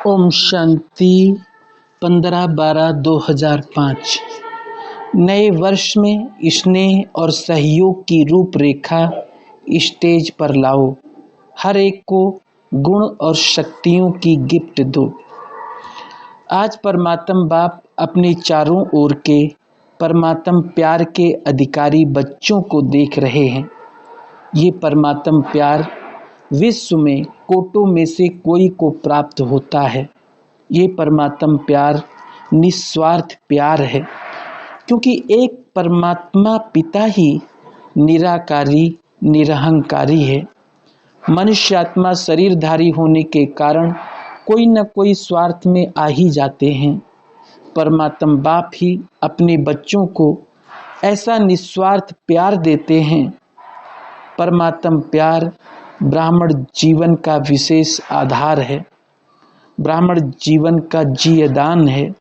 ओम शांति 15/12/2005। नए वर्ष में स्नेह और सहयोग की रूपरेखा स्टेज पर लाओ। हर एक को गुण और शक्तियों की गिफ्ट दो। आज परमात्म बाप अपने चारों ओर के परमात्म प्यार के अधिकारी बच्चों को देख रहे हैं। ये परमात्म प्यार विश्व में कोटों में से कोई को प्राप्त होता है। ये परमात्म प्यार निस्वार्थ प्यार है, क्योंकि एक परमात्मा पिता ही निराकारी निरहंकारी है। मनुष्य आत्मा शरीरधारी होने के कारण कोई न कोई स्वार्थ में आ ही जाते हैं। परमात्म बाप ही अपने बच्चों को ऐसा निस्वार्थ प्यार देते हैं। परमात्म प्यार ब्राह्मण जीवन का विशेष आधार है, ब्राह्मण जीवन का जीवदान है।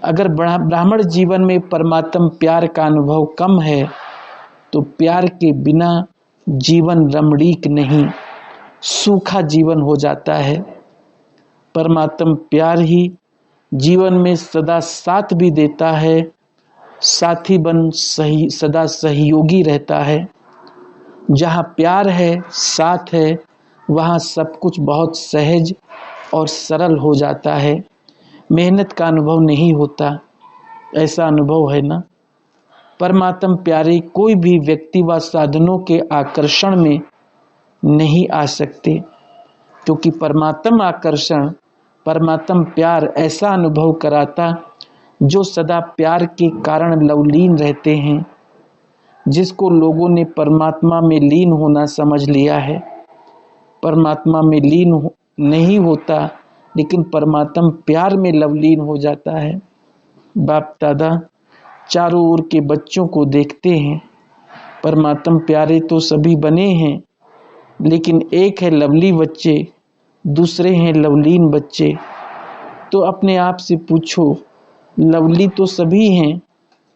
अगर ब्राह्मण जीवन में परमात्म प्यार का अनुभव कम है तो प्यार के बिना जीवन रमणीक नहीं, सूखा जीवन हो जाता है। परमात्म प्यार ही जीवन में सदा साथ भी देता है, साथी बन सदा सहयोगी रहता है। जहाँ प्यार है, साथ है, वहाँ सब कुछ बहुत सहज और सरल हो जाता है। मेहनत का अनुभव नहीं होता, ऐसा अनुभव है ना। परमात्म प्यारे कोई भी व्यक्ति व साधनों के आकर्षण में नहीं आ सकते, क्योंकि परमात्म आकर्षण, परमात्म प्यार ऐसा अनुभव कराता जो सदा प्यार के कारण लवलीन रहते हैं। जिसको लोगों ने परमात्मा में लीन होना समझ लिया है, परमात्मा में लीन नहीं होता, लेकिन परमात्म प्यार में लवलीन हो जाता है। बाप दादा चारों ओर के बच्चों को देखते हैं। परमात्म प्यारे तो सभी बने हैं, लेकिन एक है लवली बच्चे, दूसरे हैं लवलीन बच्चे। तो अपने आप से पूछो, लवली तो सभी हैं,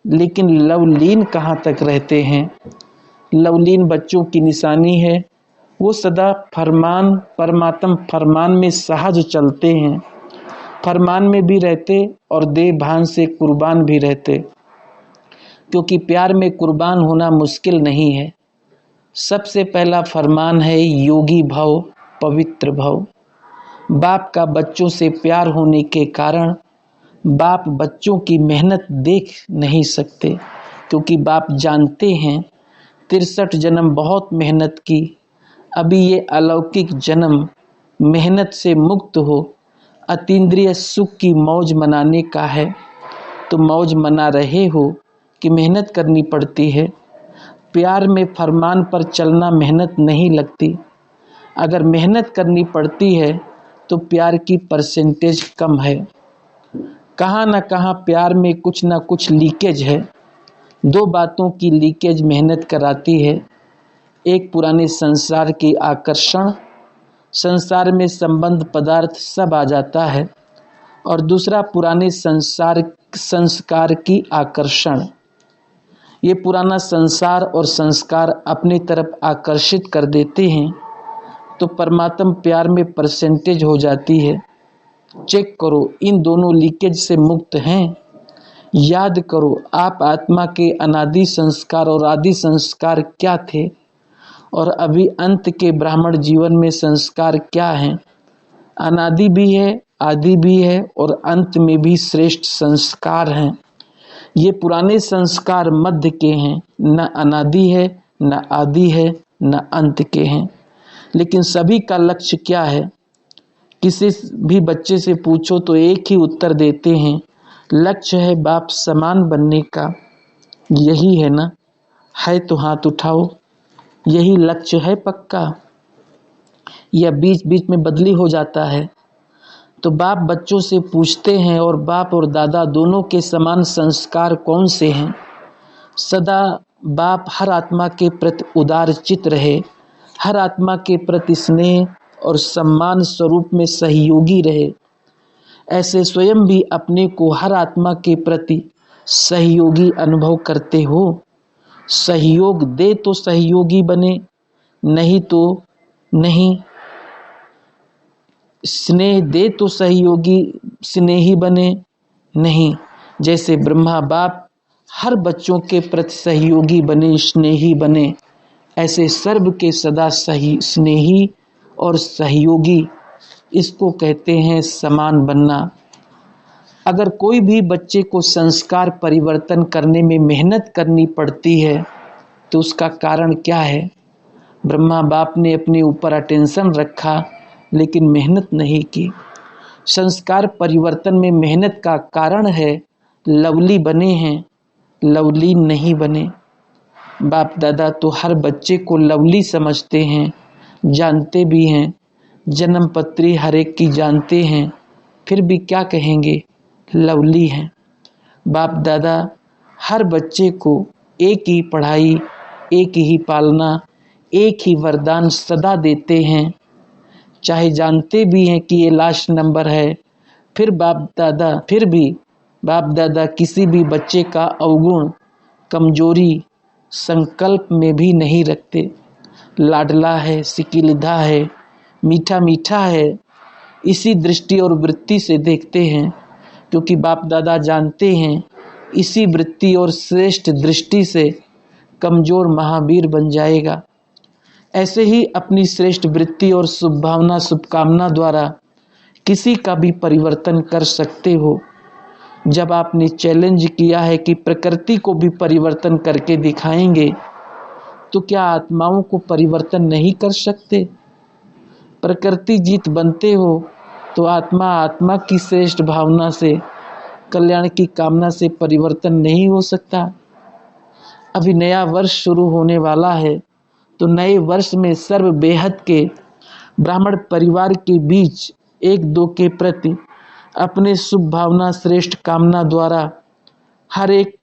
लेकिन लवलीन कहाँ तक रहते हैं? लवलीन बच्चों की निशानी है वो सदा फरमान, परमात्म फरमान में सहज चलते हैं, फरमान में भी रहते और देह भान से कुर्बान भी रहते, क्योंकि प्यार में कुर्बान होना मुश्किल नहीं है। सबसे पहला फरमान है योगी भव, पवित्र भव। बाप का बच्चों से प्यार होने के कारण बाप बच्चों की मेहनत देख नहीं सकते, क्योंकि बाप जानते हैं 63 जन्म बहुत मेहनत की, अभी ये अलौकिक जन्म मेहनत से मुक्त हो अतीन्द्रिय सुख की मौज मनाने का है। तो मौज मना रहे हो कि मेहनत करनी पड़ती है। प्यार में फरमान पर चलना मेहनत नहीं लगती। अगर मेहनत करनी पड़ती है तो प्यार की परसेंटेज कम है। कहाँ न कहाँ प्यार में कुछ न कुछ लीकेज है। दो बातों की लीकेज मेहनत कराती है। एक पुराने संसार की आकर्षण, संसार में संबंध पदार्थ सब आ जाता है, और दूसरा पुराने संस्कार की आकर्षण। ये पुराना संसार और संस्कार अपनी तरफ आकर्षित कर देते हैं, तो परमात्म प्यार में परसेंटेज हो जाती है। चेक करो, इन दोनों लीकेज से मुक्त हैं। याद करो, आप आत्मा के अनादि संस्कार और आदि संस्कार क्या थे, और अभी अंत के ब्राह्मण जीवन में संस्कार क्या हैं। अनादि भी है, आदि भी है, और अंत में भी श्रेष्ठ संस्कार हैं। ये पुराने संस्कार मध्य के हैं, न अनादि है, न आदि है, न अंत के हैं। लेकिन सभी का लक्ष्य क्या है? किसी भी बच्चे से पूछो तो एक ही उत्तर देते हैं, लक्ष्य है बाप समान बनने का। यही है ना? है तो हाथ उठाओ, यही लक्ष्य है पक्का, या बीच बीच में बदली हो जाता है? तो बाप बच्चों से पूछते हैं, और बाप और दादा दोनों के समान संस्कार कौन से हैं? सदा बाप हर आत्मा के प्रति उदार चित्त रहे, हर आत्मा के प्रति स्नेह और सम्मान स्वरूप में सहयोगी रहे। ऐसे स्वयं भी अपने को हर आत्मा के प्रति सहयोगी अनुभव करते हो। सहयोग दे तो सहयोगी बने, नहीं तो नहीं। स्नेह दे तो सहयोगी स्नेही बने, नहीं। जैसे ब्रह्मा बाप हर बच्चों के प्रति सहयोगी बने, स्नेही बने, ऐसे सर्व के सदा सही स्नेही और सहयोगी, इसको कहते हैं समान बनना। अगर कोई भी बच्चे को संस्कार परिवर्तन करने में मेहनत करनी पड़ती है तो उसका कारण क्या है? ब्रह्मा बाप ने अपने ऊपर अटेंशन रखा लेकिन मेहनत नहीं की। संस्कार परिवर्तन में मेहनत का कारण है लवली बने हैं, लवली नहीं बने। बाप दादा तो हर बच्चे को लवली समझते हैं, जानते भी हैं, जन्म पत्री हर एक की जानते हैं, फिर भी क्या कहेंगे, लवली हैं। बाप दादा हर बच्चे को एक ही पढ़ाई, एक ही पालना, एक ही वरदान सदा देते हैं, चाहे जानते भी हैं कि ये लास्ट नंबर है, फिर भी बाप दादा किसी भी बच्चे का अवगुण, कमजोरी संकल्प में भी नहीं रखते। लाडला है, सिकिलधा है, मीठा मीठा है, इसी दृष्टि और वृत्ति से देखते हैं, क्योंकि बाप दादा जानते हैं इसी वृत्ति और श्रेष्ठ दृष्टि से कमजोर महावीर बन जाएगा। ऐसे ही अपनी श्रेष्ठ वृत्ति और शुभ भावना शुभकामना द्वारा किसी का भी परिवर्तन कर सकते हो। जब आपने चैलेंज किया है कि प्रकृति को भी परिवर्तन करके दिखाएंगे, तो क्या आत्माओं को परिवर्तन नहीं कर सकते? प्रकृति जीत बनते हो तो आत्मा की श्रेष्ठ भावना से, कल्याण की कामना से परिवर्तन नहीं हो सकता। अभी नया वर्ष शुरू होने वाला है, तो नए वर्ष में सर्व बेहद के ब्राह्मण परिवार के बीच एक दो के प्रति अपने शुभ भावना श्रेष्ठ कामना द्वारा हर एक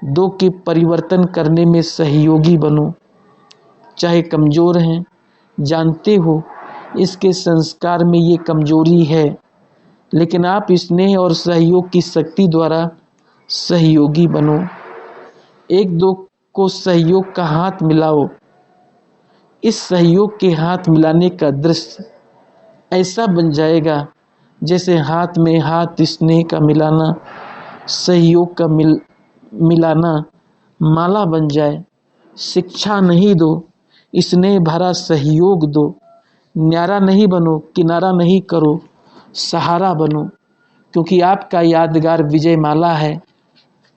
दो के परिवर्तन करने में सहयोगी बनो। चाहे कमजोर हैं, जानते हो इसके संस्कार में ये कमजोरी है, लेकिन आप स्नेह और सहयोग की शक्ति द्वारा सहयोगी बनो। एक दो को सहयोग का हाथ मिलाओ। इस सहयोग के हाथ मिलाने का दृश्य ऐसा बन जाएगा जैसे हाथ में हाथ स्नेह का मिलाना, सहयोग का मिलाना माला बन जाए। शिक्षा नहीं दो, स्नेह भरा सहयोग दो। न्यारा नहीं बनो, किनारा नहीं करो, सहारा बनो, क्योंकि आपका यादगार विजय माला है।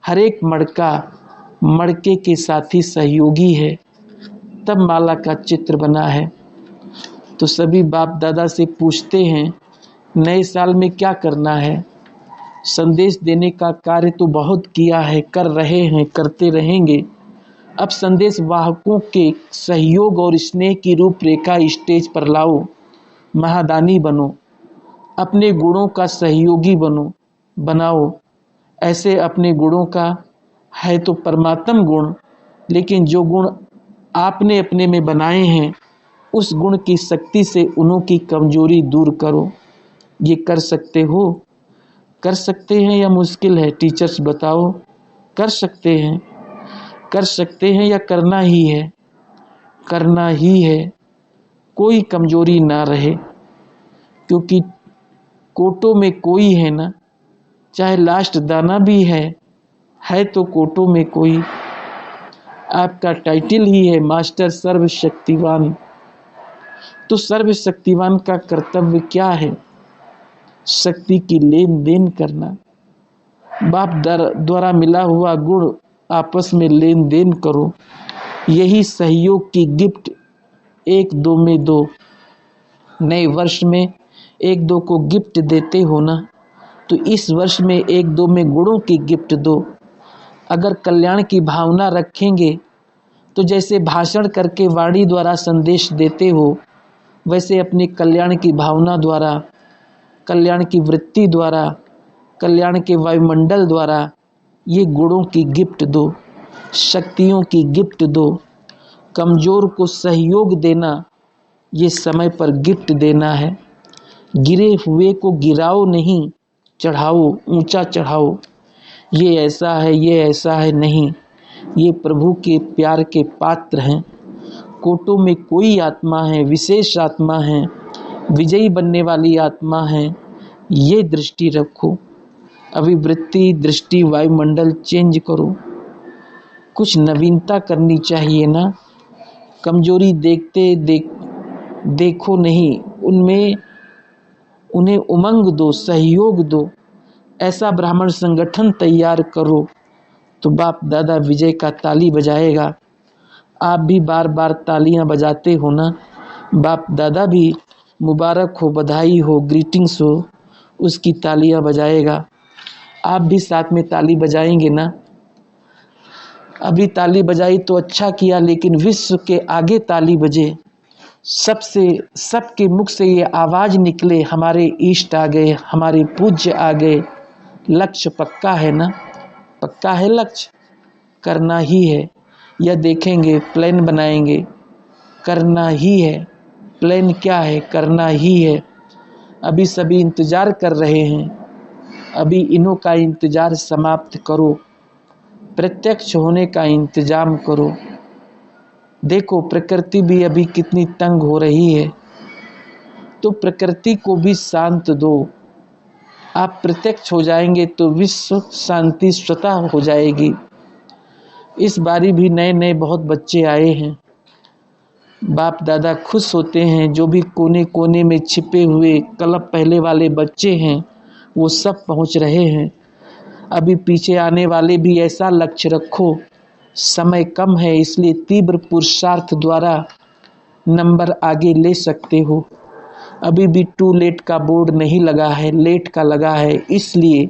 हर एक मड़के के साथी सहयोगी है, तब माला का चित्र बना है। तो सभी बाप दादा से पूछते हैं, नए साल में क्या करना है? संदेश देने का कार्य तो बहुत किया है, कर रहे हैं, करते रहेंगे। अब संदेश वाहकों के सहयोग और स्नेह की रूपरेखा स्टेज पर लाओ। महादानी बनो, अपने गुणों का सहयोगी बनाओ। ऐसे अपने गुणों का है तो परमात्म गुण, लेकिन जो गुण आपने अपने में बनाए हैं उस गुण की शक्ति से उन्हों की कमजोरी दूर करो। ये कर सकते हो? कर सकते हैं या मुश्किल है? टीचर्स बताओ। कर सकते हैं या करना ही है? करना ही है। कोई कमजोरी ना रहे, क्योंकि कोटों में कोई है ना, चाहे लास्ट दाना भी है तो कोटों में कोई। आपका टाइटल ही है मास्टर सर्वशक्तिवान। तो सर्वशक्तिवान का कर्तव्य क्या है? शक्ति की लेन देन करना। बाप द्वारा मिला हुआ गुण आपस में लेन देन करो। यही सहयोग की गिफ्ट एक दो में दो। नए वर्ष में एक दो को गिफ्ट देते हो ना, तो इस वर्ष में एक दो में गुणों की गिफ्ट दो। अगर कल्याण की भावना रखेंगे तो जैसे भाषण करके वाणी द्वारा संदेश देते हो, वैसे अपनी कल्याण की भावना द्वारा, कल्याण की वृत्ति द्वारा, कल्याण के वायुमंडल द्वारा ये गुणों की गिफ्ट दो, शक्तियों की गिफ्ट दो। कमजोर को सहयोग देना, ये समय पर गिफ्ट देना है। गिरे हुए को गिराओ नहीं, चढ़ाओ, ऊंचा चढ़ाओ। ये ऐसा है नहीं, ये प्रभु के प्यार के पात्र हैं। कोटों में कोई आत्मा है, विशेष आत्मा है, विजयी बनने वाली आत्मा हैं, ये दृष्टि रखो। अभिवृत्ति दृष्टि वायुमंडल चेंज करो। कुछ नवीनता करनी चाहिए ना। कमजोरी देखो नहीं, उन्हें उमंग दो, सहयोग दो। ऐसा ब्राह्मण संगठन तैयार करो तो बाप दादा विजय का ताली बजाएगा। आप भी बार बार तालियां बजाते हो ना। बाप दादा भी मुबारक हो, बधाई हो, ग्रीटिंग्स हो, उसकी तालियां बजाएगा। आप भी साथ में ताली बजाएंगे ना। अभी ताली बजाई तो अच्छा किया, लेकिन विश्व के आगे ताली बजे, सबके मुख से ये आवाज निकले, हमारे इष्ट आ गए, हमारे पूज्य आ गए। लक्ष्य पक्का है ना। पक्का है लक्ष्य, करना ही है। यह देखेंगे, प्लान बनाएंगे, करना ही है। प्लान क्या है, करना ही है। अभी सभी इंतजार कर रहे हैं, अभी इन्हों का इंतजार समाप्त करो, प्रत्यक्ष होने का इंतजाम करो। देखो प्रकृति भी अभी कितनी तंग हो रही है, तो प्रकृति को भी शांत दो। आप प्रत्यक्ष हो जाएंगे तो विश्व शांति स्वतः हो जाएगी। इस बारी भी नए नए बहुत बच्चे आए हैं। बाप दादा खुश होते हैं। जो भी कोने कोने में छिपे हुए कलप पहले वाले बच्चे हैं, वो सब पहुंच रहे हैं। अभी पीछे आने वाले भी ऐसा लक्ष्य रखो। समय कम है, इसलिए तीव्र पुरुषार्थ द्वारा नंबर आगे ले सकते हो। अभी भी टू लेट का बोर्ड नहीं लगा है, लेट का लगा है। इसलिए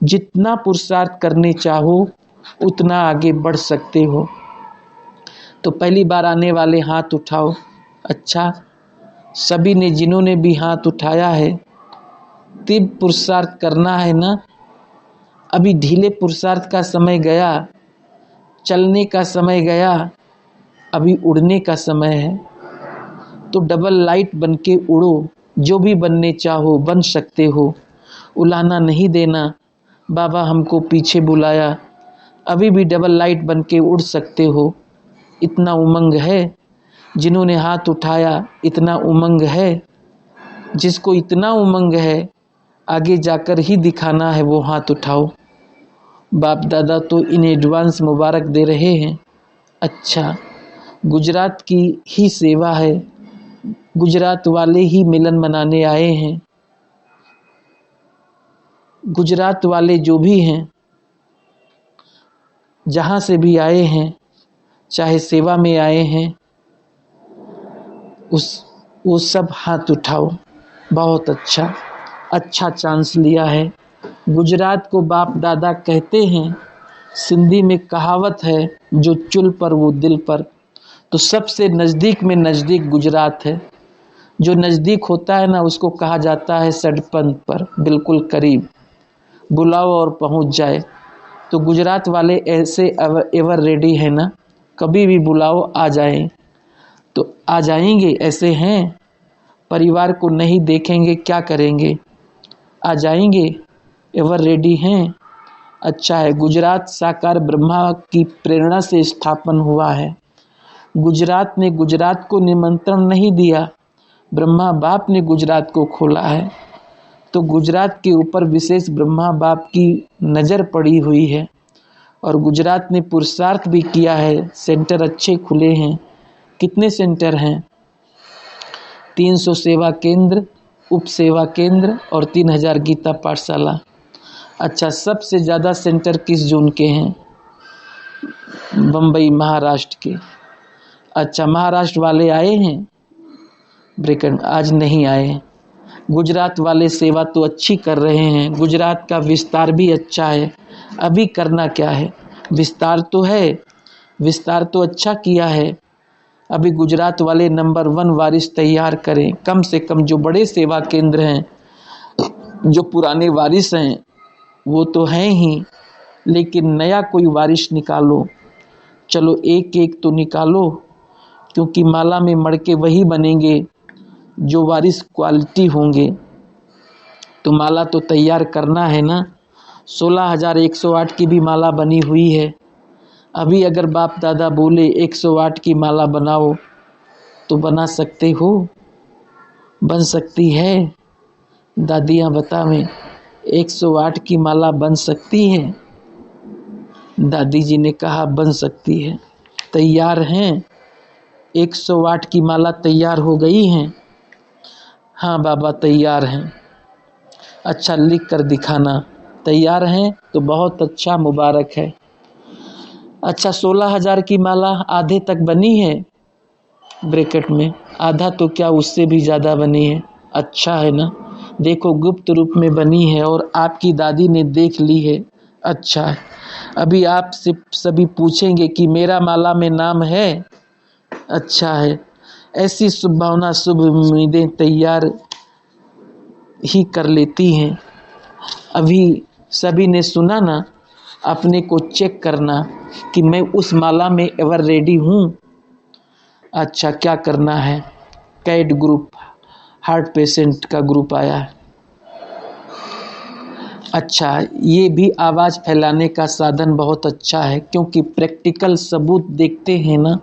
जितना पुरुषार्थ करने चाहो उतना आगे बढ़ सकते हो। तो पहली बार आने वाले हाथ उठाओ। अच्छा, सभी ने, जिन्होंने भी हाथ उठाया है, तीव्र पुरुषार्थ करना है ना। अभी ढीले पुरुषार्थ का समय गया, चलने का समय गया, अभी उड़ने का समय है। तो डबल लाइट बन के उड़ो। जो भी बनने चाहो बन सकते हो। उलाना नहीं देना, बाबा हमको पीछे बुलाया। अभी भी डबल लाइट बन के उड़ सकते हो। इतना उमंग है। जिन्होंने हाथ उठाया, इतना उमंग है। जिसको इतना उमंग है, आगे जाकर ही दिखाना है, वो हाथ उठाओ। बाप दादा तो इन एडवांस मुबारक दे रहे हैं। अच्छा, गुजरात की ही सेवा है, गुजरात वाले ही मिलन मनाने आए हैं। गुजरात वाले जो भी हैं, जहाँ से भी आए हैं, चाहे सेवा में आए हैं, वो सब हाथ उठाओ। बहुत अच्छा चांस लिया है। गुजरात को बाप दादा कहते हैं। सिंधी में कहावत है, जो चुल पर वो दिल पर। तो सबसे नज़दीक में नज़दीक गुजरात है। जो नज़दीक होता है ना, उसको कहा जाता है सड़पंथ पर, बिल्कुल करीब। बुलाओ और पहुंच जाए। तो गुजरात वाले ऐसे एवर रेडी है ना, कभी भी बुलाओ आ जाएं तो आ जाएंगे। ऐसे हैं, परिवार को नहीं देखेंगे क्या करेंगे, आ जाएंगे, एवर रेडी हैं। अच्छा है। गुजरात साकार ब्रह्मा की प्रेरणा से स्थापन हुआ है। गुजरात ने गुजरात को निमंत्रण नहीं दिया, ब्रह्मा बाप ने गुजरात को खोला है। तो गुजरात के ऊपर विशेष ब्रह्मा बाप की नज़र पड़ी हुई है। और गुजरात ने पुरुषार्थ भी किया है। सेंटर अच्छे खुले हैं। कितने सेंटर हैं? 300 सेवा केंद्र, उप सेवा केंद्र और 3000 गीता पाठशाला। अच्छा, सबसे ज़्यादा सेंटर किस जोन के हैं? बम्बई, महाराष्ट्र के। अच्छा, महाराष्ट्र वाले आए हैं? ब्रेकन आज नहीं आए। गुजरात वाले सेवा तो अच्छी कर रहे हैं। गुजरात का विस्तार भी अच्छा है। अभी करना क्या है? विस्तार तो है, विस्तार तो अच्छा किया है। अभी गुजरात वाले नंबर 1 वारिस तैयार करें। कम से कम जो बड़े सेवा केंद्र हैं, जो पुराने वारिस हैं, वो तो हैं ही, लेकिन नया कोई वारिस निकालो। चलो एक एक तो निकालो, क्योंकि माला में मड़के वही बनेंगे जो वारिस क्वालिटी होंगे। तो माला तो तैयार करना है ना। 16,108 की भी माला बनी हुई है। अभी अगर बाप दादा बोले 108 की माला बनाओ तो बना सकते हो। बन सकती है? दादियाँ बतावें, 108 की माला बन सकती है? दादी जी ने कहा बन सकती है। तैयार हैं? 108 की माला तैयार हो गई हैं? हाँ बाबा तैयार हैं। अच्छा लिख कर दिखाना। तैयार हैं तो बहुत अच्छा, मुबारक है। अच्छा 16,000 की माला आधे तक बनी है? ब्रैकेट में आधा तो क्या उससे भी ज़्यादा बनी है। अच्छा है ना, देखो गुप्त रूप में बनी है और आपकी दादी ने देख ली है। अच्छा है। अभी आपसे सभी पूछेंगे कि मेरा माला में नाम है। अच्छा है। ऐसी शुभ भावना, शुभ उम्मीदें तैयार ही कर लेती हैं। अभी सभी ने सुना ना, अपने को चेक करना कि मैं उस माला में एवर रेडी हूँ। अच्छा क्या करना है? कैड ग्रुप, हार्ट पेशेंट का ग्रुप आया है। अच्छा ये भी आवाज़ फैलाने का साधन बहुत अच्छा है, क्योंकि प्रैक्टिकल सबूत देखते हैं ना,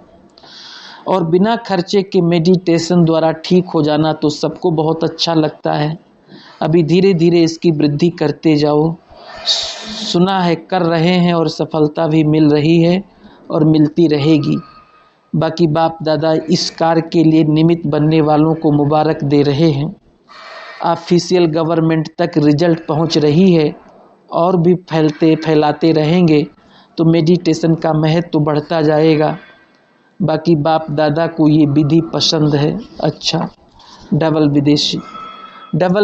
और बिना खर्चे के मेडिटेशन द्वारा ठीक हो जाना तो सबको बहुत अच्छा लगता है। अभी धीरे धीरे इसकी वृद्धि करते जाओ। सुना है कर रहे हैं और सफलता भी मिल रही है और मिलती रहेगी। बाकी बाप दादा इस कार्य के लिए निमित्त बनने वालों को मुबारक दे रहे हैं। ऑफिशियल गवर्नमेंट तक रिजल्ट पहुंच रही है और भी फैलाते रहेंगे तो मेडिटेशन का महत्व तो बढ़ता जाएगा। बाकी बाप दादा को ये विधि पसंद है। अच्छा डबल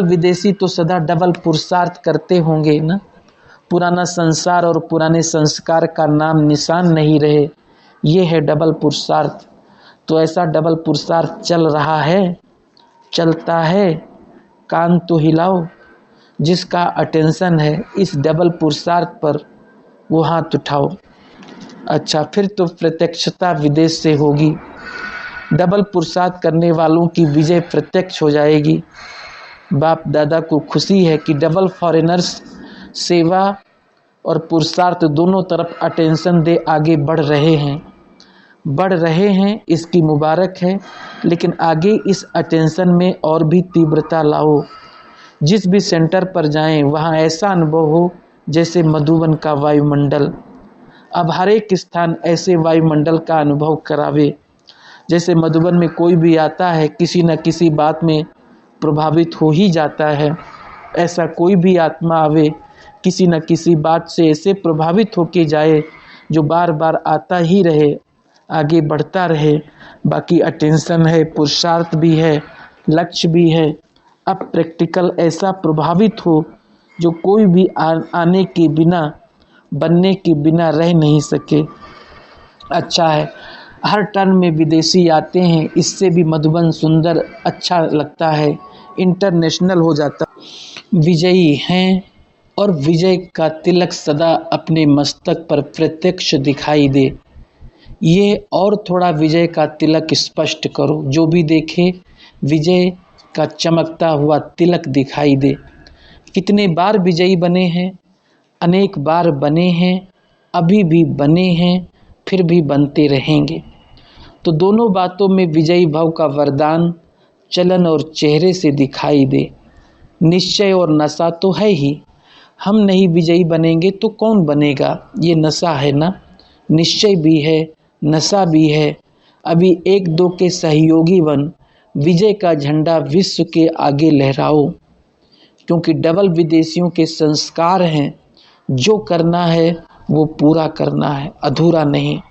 विदेशी तो सदा डबल पुरुषार्थ करते होंगे ना। पुराना संसार और पुराने संस्कार का नाम निशान नहीं रहे, ये है डबल पुरुषार्थ। तो ऐसा डबल पुरुषार्थ चल रहा है, चलता है, कान तो हिलाओ। जिसका अटेंशन है इस डबल पुरुषार्थ पर वो हाथ उठाओ। अच्छा फिर तो प्रत्यक्षता विदेश से होगी। डबल पुरुषार्थ करने वालों की विजय प्रत्यक्ष हो जाएगी। बाप दादा को खुशी है कि डबल फॉरेनर्स सेवा और पुरुषार्थ दोनों तरफ अटेंशन दे आगे बढ़ रहे हैं, इसकी मुबारक है। लेकिन आगे इस अटेंशन में और भी तीव्रता लाओ। जिस भी सेंटर पर जाएं वहाँ ऐसा अनुभव हो जैसे मधुबन का वायुमंडल। अब हर एक स्थान ऐसे वायुमंडल का अनुभव करावे जैसे मधुबन में कोई भी आता है किसी न किसी बात में प्रभावित हो ही जाता है। ऐसा कोई भी आत्मा आवे किसी न किसी बात से ऐसे प्रभावित होके जाए जो बार बार आता ही रहे, आगे बढ़ता रहे। बाकी अटेंशन है, पुरुषार्थ भी है, लक्ष्य भी है। अब प्रैक्टिकल ऐसा प्रभावित हो जो कोई भी आने के बिना, बनने के बिना रह नहीं सके। अच्छा है। हर टर्न में विदेशी आते हैं, इससे भी मधुबन सुंदर अच्छा लगता है, इंटरनेशनल हो जाता। विजयी हैं और विजय का तिलक सदा अपने मस्तक पर प्रत्यक्ष दिखाई दे। ये और थोड़ा विजय का तिलक स्पष्ट करो, जो भी देखे विजय का चमकता हुआ तिलक दिखाई दे। कितने बार विजयी बने हैं? अनेक बार बने हैं, अभी भी बने हैं, फिर भी बनते रहेंगे। तो दोनों बातों में विजयी भाव का वरदान चलन और चेहरे से दिखाई दे। निश्चय और नशा तो है ही, हम नहीं विजयी बनेंगे तो कौन बनेगा? ये नशा है ना, निश्चय भी है, नशा भी है। अभी एक दो के सहयोगी बन विजय का झंडा विश्व के आगे लहराओ, क्योंकि डबल विदेशियों के संस्कार हैं। जो करना है वो पूरा करना है, अधूरा नहीं।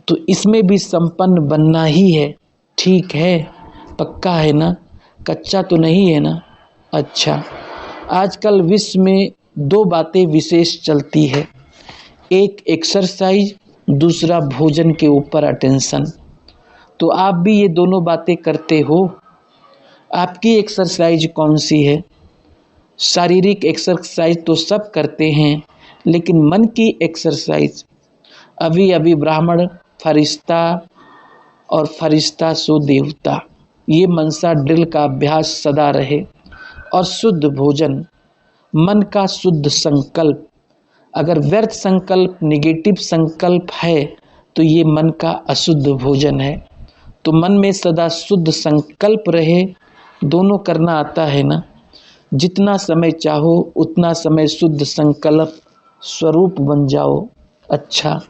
तो इसमें भी संपन्न बनना ही है। ठीक है, पक्का है ना, कच्चा तो नहीं है ना। अच्छा आजकल विश्व में दो बातें विशेष चलती है, एक एक्सरसाइज, दूसरा भोजन के ऊपर अटेंशन। तो आप भी ये दोनों बातें करते हो। आपकी एक्सरसाइज कौन सी है? शारीरिक एक्सरसाइज तो सब करते हैं, लेकिन मन की एक्सरसाइज। अभी अभी ब्राह्मण फरिश्ता और फरिश्ता सो देवता, ये मनसा ड्रिल का अभ्यास सदा रहे। और शुद्ध भोजन, मन का शुद्ध संकल्प। अगर व्यर्थ संकल्प, निगेटिव संकल्प है तो ये मन का अशुद्ध भोजन है। तो मन में सदा शुद्ध संकल्प रहे दोनों करना आता है ना। जितना समय चाहो उतना समय शुद्ध संकल्प स्वरूप बन जाओ। अच्छा,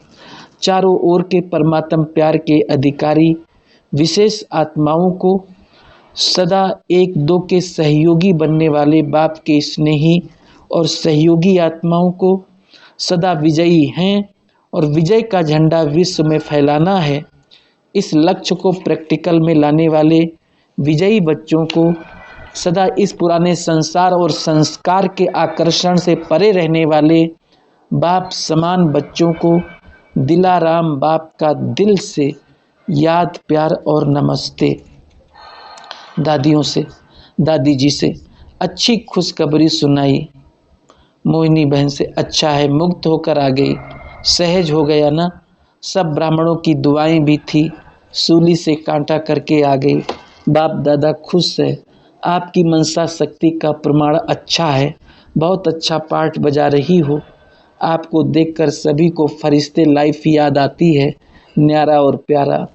चारों ओर के परमात्म प्यार के अधिकारी विशेष आत्माओं को सदा एक दो के सहयोगी बनने वाले बाप के स्नेही और सहयोगी आत्माओं को सदा विजयी हैं और विजय का झंडा विश्व में फैलाना है। इस लक्ष्य को प्रैक्टिकल में लाने वाले विजयी बच्चों को सदा इस पुराने संसार और संस्कार के आकर्षण से परे रहने वाले बाप समान बच्चों को दिलाराम बाप का दिल से याद, प्यार और नमस्ते। दादियों से, दादी जी से अच्छी खुशखबरी सुनाई। मोहिनी बहन से, अच्छा है, मुक्त होकर आ गई, सहज हो गया ना। सब ब्राह्मणों की दुआएं भी थी, सूली से कांटा करके आ गई। बाप दादा खुश है। आपकी मनसा शक्ति का प्रमाण अच्छा है, बहुत अच्छा पाठ बजा रही हो। आपको देखकर सभी को फरिश्ते लाइफ याद आती है, न्यारा और प्यारा।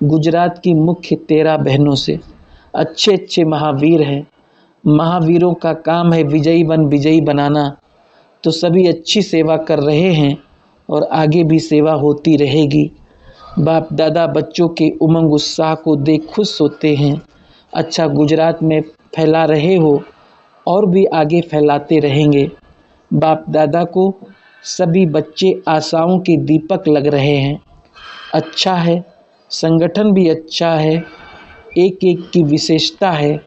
गुजरात की मुख्य 13 बहनों से अच्छे अच्छे महावीर हैं। महावीरों का काम है विजयी बनाना, तो सभी अच्छी सेवा कर रहे हैं और आगे भी सेवा होती रहेगी। बाप दादा बच्चों के उमंग उत्साह को देख खुश होते हैं। अच्छा, गुजरात में फैला रहे हो और भी आगे फैलाते रहेंगे। बाप दादा को सभी बच्चे आशाओं के दीपक लग रहे हैं। अच्छा है, संगठन भी अच्छा है, एक एक की विशेषता है।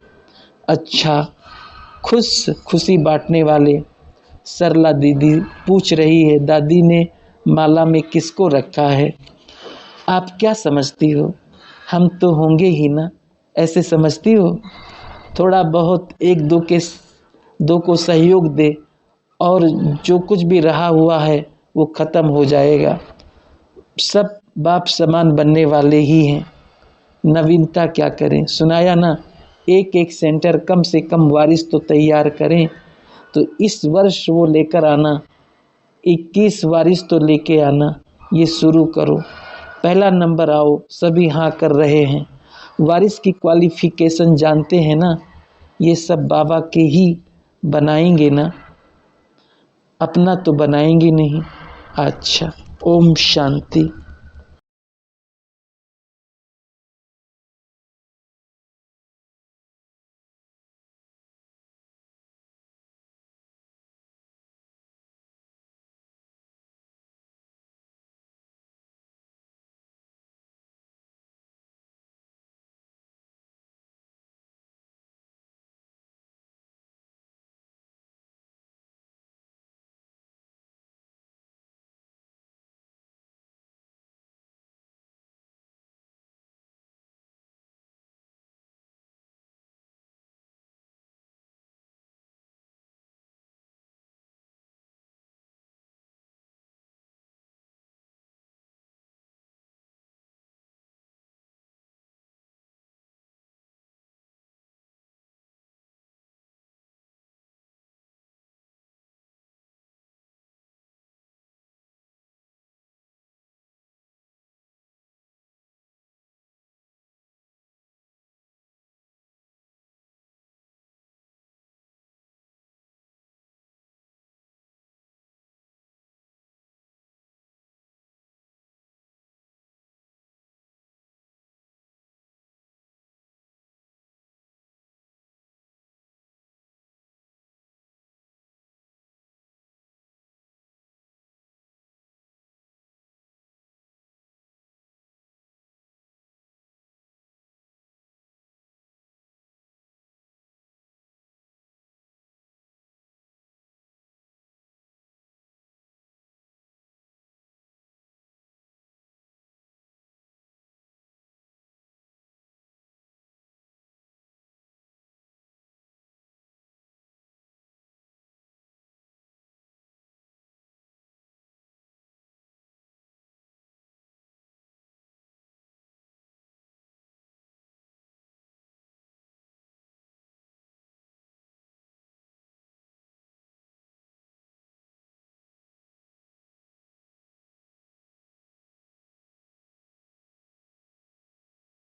अच्छा, खुशी बांटने वाले। सरला दीदी पूछ रही है, दादी ने माला में किसको रखा है? आप क्या समझती हो? हम तो होंगे ही ना, ऐसे समझती हो? थोड़ा बहुत एक दो को सहयोग दे और जो कुछ भी रहा हुआ है वो खत्म हो जाएगा। सब बाप समान बनने वाले ही हैं। नवीनता क्या करें? सुनाया ना, एक एक सेंटर कम से कम वारिस तो तैयार करें। तो इस वर्ष वो लेकर आना, 21 वारिस तो लेके आना। ये शुरू करो, पहला नंबर आओ। सभी हाँ कर रहे हैं। वारिस की क्वालिफिकेशन जानते हैं ना, ये सब बाबा के ही बनाएंगे ना, अपना तो बनाएंगे नहीं। अच्छा, ओम शांति।